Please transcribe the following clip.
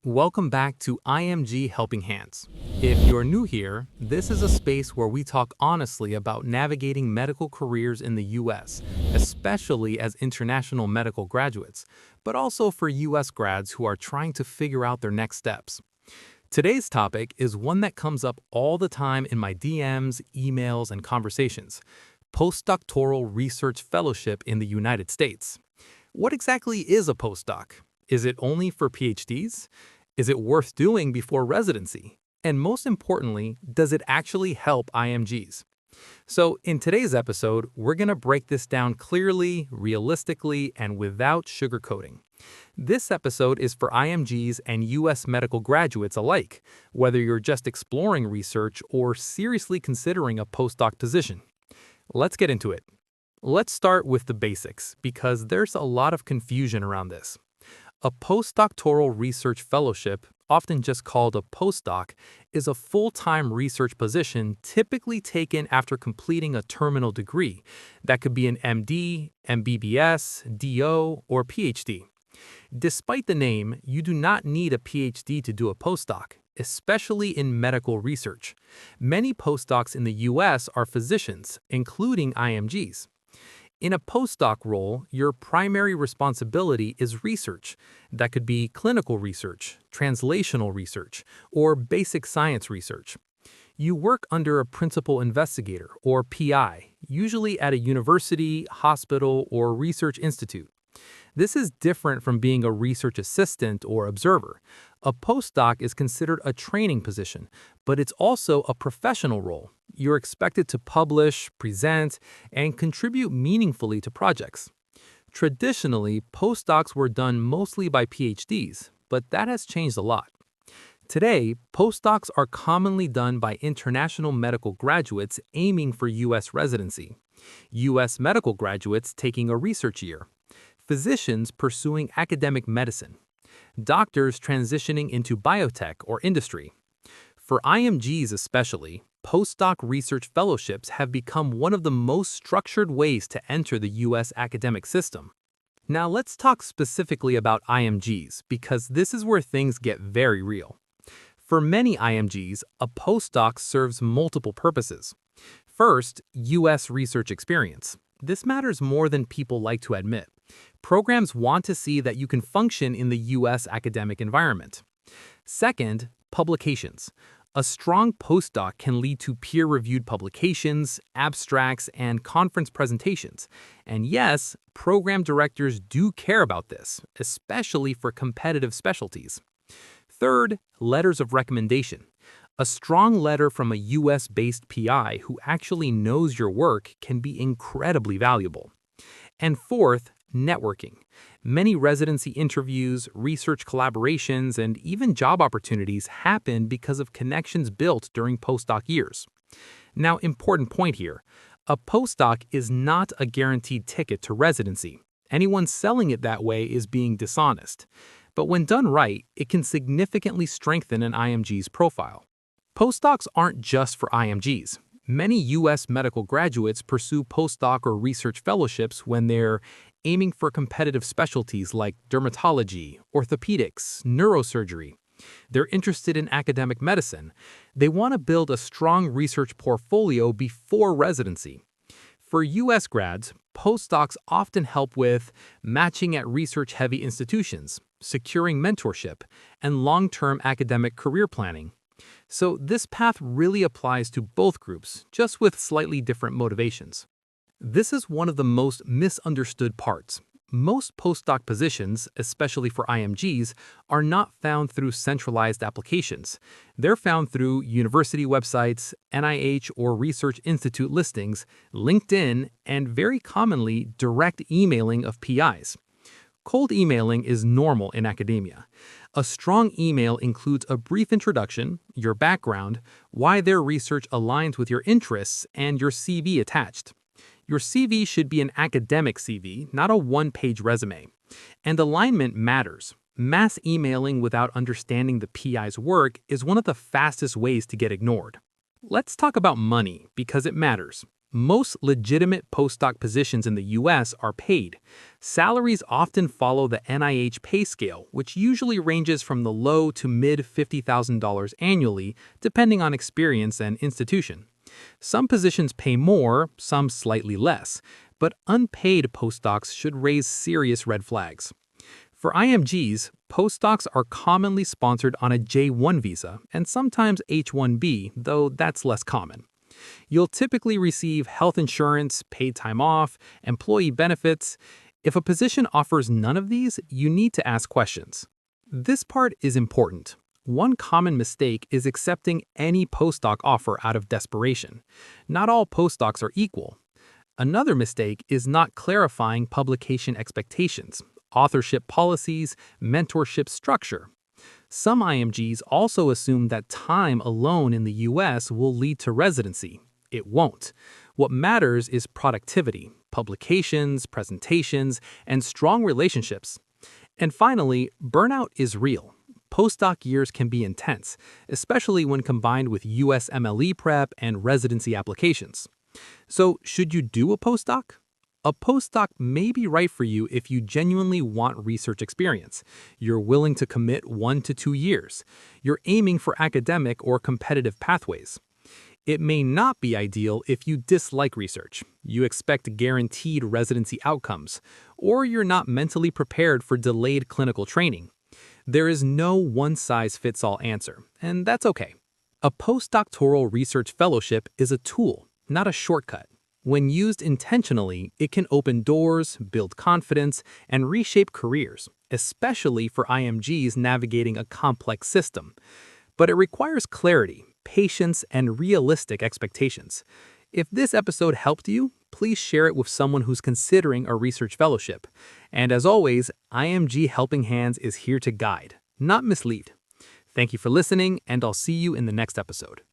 Welcome back to IMG Helping Hands. If you're new here, this is a space where we talk honestly about navigating medical careers in the US, especially as international medical graduates, but also for US grads who are trying to figure out their next steps. Today's topic is one that comes up all the time in my DMs, emails, and conversations: postdoctoral research fellowship in the United States. What exactly is a postdoc? Is it only for PhDs? Is it worth doing before residency? And most importantly, does it actually help IMGs? So in today's episode, we're going to break this down clearly, realistically, and without sugarcoating. This episode is for IMGs and US medical graduates alike, whether you're just exploring research or seriously considering a postdoc position. Let's get into it. Let's start with the basics, because there's a lot of confusion around this. A postdoctoral research fellowship, often just called a postdoc, is a full-time research position typically taken after completing a terminal degree. That could be an MD, MBBS, DO, or PhD. Despite the name, you do not need a PhD to do a postdoc, especially in medical research. Many postdocs in the US are physicians, including IMGs. In a postdoc role, your primary responsibility is research. That could be clinical research, translational research, or basic science research. You work under a principal investigator, or PI, usually at a university, hospital, or research institute. This is different from being a research assistant or observer. A postdoc is considered a training position, but it's also a professional role. You're expected to publish, present, and contribute meaningfully to projects. Traditionally, postdocs were done mostly by PhDs, but that has changed a lot. Today, postdocs are commonly done by international medical graduates aiming for US residency, US medical graduates taking a research year, physicians pursuing academic medicine, doctors transitioning into biotech or industry. For IMGs especially, postdoc research fellowships have become one of the most structured ways to enter the US academic system. Now let's talk specifically about IMGs, because this is where things get very real. For many IMGs, a postdoc serves multiple purposes. First, US research experience. This matters more than people like to admit. Programs want to see that you can function in the US academic environment. Second, publications. A strong postdoc can lead to peer-reviewed publications, abstracts, and conference presentations. And yes, program directors do care about this, especially for competitive specialties. Third, letters of recommendation. A strong letter from a US-based PI who actually knows your work can be incredibly valuable. And fourth, networking. Many residency interviews, research collaborations, and even job opportunities happen because of connections built during postdoc years. Now, important point here. A postdoc is not a guaranteed ticket to residency. Anyone selling it that way is being dishonest. But when done right, it can significantly strengthen an IMG's profile. Postdocs aren't just for IMGs. Many US medical graduates pursue postdoc or research fellowships when they're aiming for competitive specialties like dermatology, orthopedics, neurosurgery. They're interested in academic medicine. They want to build a strong research portfolio before residency. For US grads, postdocs often help with matching at research-heavy institutions, securing mentorship, and long-term academic career planning. So this path really applies to both groups, just with slightly different motivations. This is one of the most misunderstood parts. Most postdoc positions, especially for IMGs, are not found through centralized applications. They're found through university websites, NIH or research institute listings, LinkedIn, and very commonly direct emailing of PIs. Cold emailing is normal in academia. A strong email includes a brief introduction, your background, why their research aligns with your interests, and your CV attached. Your CV should be an academic CV, not a one-page resume. And alignment matters. Mass emailing without understanding the PI's work is one of the fastest ways to get ignored. Let's talk about money, because it matters. Most legitimate postdoc positions in the US are paid. Salaries often follow the NIH pay scale, which usually ranges from the low to mid $50,000 annually, depending on experience and institution. Some positions pay more, some slightly less, but unpaid postdocs should raise serious red flags. For IMGs, postdocs are commonly sponsored on a J-1 visa and sometimes H-1B, though that's less common. You'll typically receive health insurance, paid time off, employee benefits. If a position offers none of these, you need to ask questions. This part is important. One common mistake is accepting any postdoc offer out of desperation. Not all postdocs are equal. Another mistake is not clarifying publication expectations, authorship policies, mentorship structure. Some IMGs also assume that time alone in the US will lead to residency. It won't. What matters is productivity, publications, presentations, and strong relationships. And finally, burnout is real. Postdoc years can be intense, especially when combined with US MLE prep and residency applications. So, should you do a postdoc? A postdoc may be right for you if you genuinely want research experience. You're willing to commit 1 to 2 years. You're aiming for academic or competitive pathways. It may not be ideal if you dislike research, you expect guaranteed residency outcomes, or you're not mentally prepared for delayed clinical training. There is no one-size-fits-all answer, and that's okay. A postdoctoral research fellowship is a tool, not a shortcut. When used intentionally, it can open doors, build confidence, and reshape careers, especially for IMGs navigating a complex system. But it requires clarity, patience, and realistic expectations. If this episode helped you, please share it with someone who's considering a research fellowship. And as always, IMG Helping Hands is here to guide, not mislead. Thank you for listening, and I'll see you in the next episode.